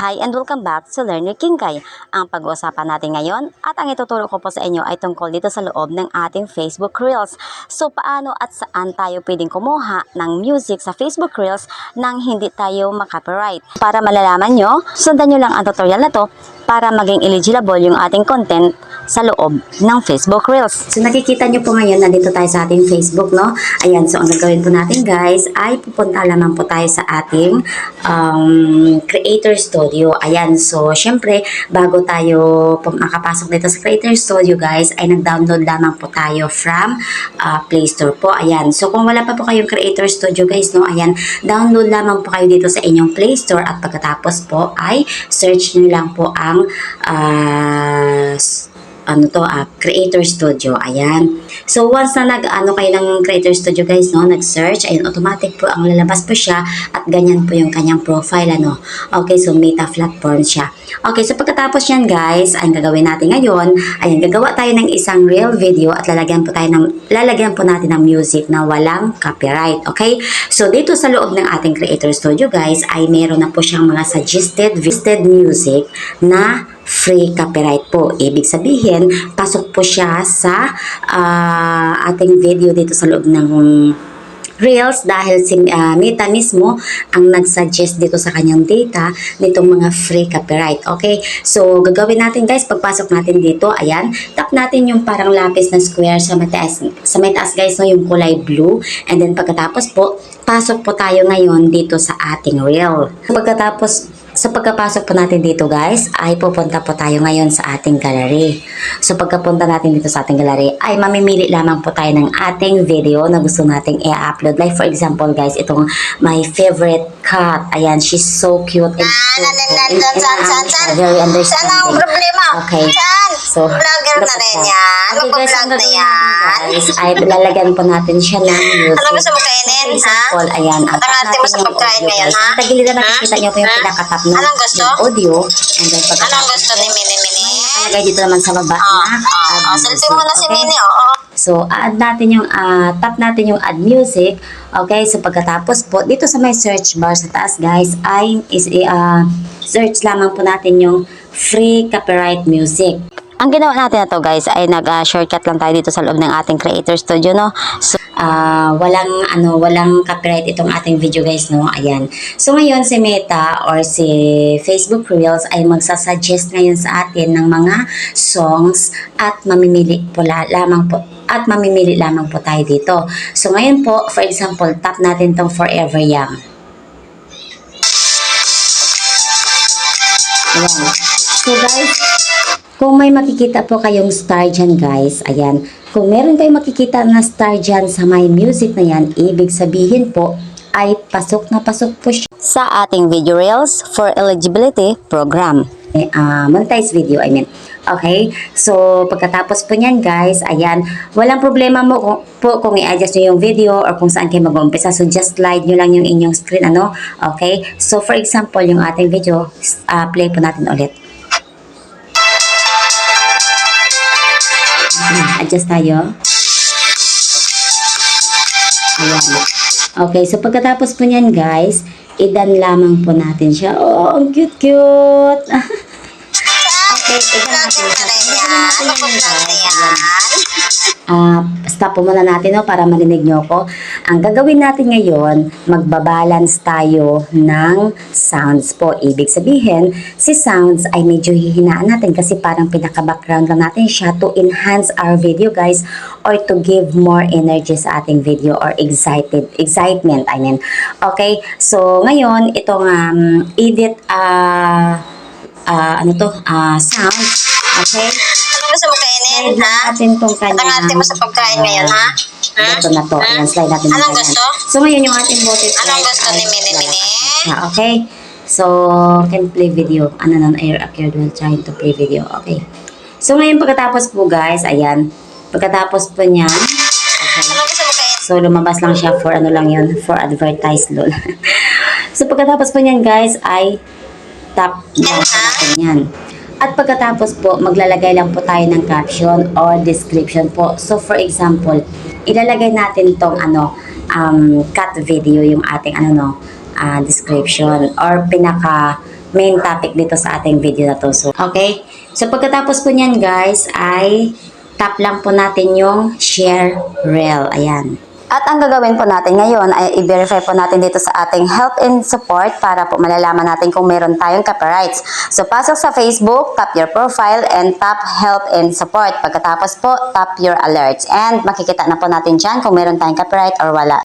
Hi and welcome back to Learn with Kingkay. Ang pag-uusapan natin ngayon at ang ituturo ko po sa inyo ay tungkol dito sa loob ng ating Facebook Reels. So paano at saan tayo pwedeng kumuha ng music sa Facebook Reels nang hindi tayo makopyright? Para malalaman nyo, sundan nyo lang ang tutorial na to para maging eligible yung ating content sa loob ng Facebook Reels. So nakikita nyo po ngayon, nandito tayo sa ating Facebook, no? Ayan, so ang gagawin po natin guys ay pupunta lamang po tayo sa ating Creator Studio. Ayan, so syempre bago tayo makapasok dito sa Creator Studio guys ay nag-download lamang po tayo from Play Store po. Ayan, so kung wala pa po kayong Creator Studio guys, no? Ayan, download lamang po kayo dito sa inyong Play Store at pagkatapos po ay search nyo lang po ang Creator Studio. Ayan. So, once na kayo ng Creator Studio guys, no, nag-search, ayun, automatic po ang lalabas po siya at ganyan po yung kanyang profile, ano. Okay, so meta platform siya. Okay, so pagkatapos yan guys, ang gagawin natin ngayon, ayan, gagawa tayo ng isang real video at lalagyan po natin ng music na walang copyright. Okay? So, dito sa loob ng ating Creator Studio guys, ay meron na po siyang mga suggested music na free copyright po. Ibig sabihin, pasok po siya sa ating video dito sa loob ng Reels dahil si Meta mismo ang nag-suggest dito sa kanyang data nitong mga free copyright. Okay? So, gagawin natin guys, pagpasok natin dito, ayan, tap natin yung parang lapis na square sa may taas guys, no, yung kulay blue. And then pagkatapos po, pasok po tayo ngayon dito sa ating reel. Sa pagkapasok po natin dito guys, ay pupunta po tayo ngayon sa ating gallery. So pagkapunta natin dito sa ating gallery, ay mamimili lamang po tayo ng ating video na gusto nating i-upload. Like for example guys, itong my favorite cat. Ayan, she's so cute and very understanding. Okay, so vlogger na rin yan. Okay guys, ang gagawin natin guys, ay lalagyan po natin siya ng music. Ano gusto mo kainin, ha? Example, ayan, ang natin mo sa pagkain ngayon, ha? Tagiliran natin, kita nyo po yung pinakatap ng audio. And then anong gusto ni Mini? Lagay dito naman sa baba na selfie mo na si Mini, oo. So, add natin yung, tap natin yung add music. Okay, so pagkatapos po, dito sa may search bar sa taas guys, ay search lamang po natin yung free copyright music. Ang ginawa natin na to guys ay nag-shortcut lang tayo dito sa loob ng ating Creator Studio, no? So, walang copyright itong ating video guys, no? Ayan. So ngayon si Meta or si Facebook Reels ay magsasuggest ngayon sa atin ng mga songs at mamimili lamang po tayo dito. So ngayon po, for example, tap natin tong Forever Young. Ayan. So guys, kung may makikita po kayong star dyan guys, ayan, kung meron kayong makikita na star dyan sa my music na yan, ibig sabihin po ay pasok na pasok po siya sa ating video reels for eligibility program. Monetize video, I mean. Okay? So, pagkatapos po niyan guys, ayan, walang problema mo po kung i-adjust nyo yung video or kung saan kayo mag-umpisa. So, just slide nyo lang yung inyong screen, ano? Okay? So, for example, yung ating video, play po natin ulit. Adjust tayo. Ayan. Okay, so pagkatapos po niyan guys, idan lamang po natin siya. Oh, ang cute-cute. Okay, idan natin siya. Stop po muna natin, no, para marinig nyo ko. Ang gagawin natin ngayon, magbabalance tayo ng sounds po. Ibig sabihin, si sounds ay medyo hihinaan natin kasi parang pinaka-background lang natin siya to enhance our video guys or to give more energy sa ating video or excitement, I mean. Okay, so ngayon, itong edit sound. Okay? Ano gusto mo kainin, ha? Natin tong kanyang natin mo sa pagkain ngayon, ha? Ito na to. Ayan, slide natin. Anong gusto? So, ngayon yung ating button. Anong gusto ni Mini? Okay. So, can play video. Air occurred while trying to play video. Okay. So, ngayon pagkatapos po guys, ayan. Pagkatapos po niyan, okay. Anong gusto mo kainin? So, lumabas lang siya for for advertise lol. So, pagkatapos po niyan guys, ay tap natin yan. At pagkatapos po, maglalagay lang po tayo ng caption or description po. So, for example, ilalagay natin tong cut video yung ating description or pinaka main topic dito sa ating video na to. So, okay? So, pagkatapos po niyan guys, ay tap lang po natin yung share reel. Ayan. At ang gagawin po natin ngayon ay i-verify po natin dito sa ating help and support para po malalaman natin kung meron tayong copyrights. So, pasok sa Facebook, tap your profile, and tap help and support. Pagkatapos po, tap your alerts. And makikita na po natin dyan kung meron tayong copyright or wala.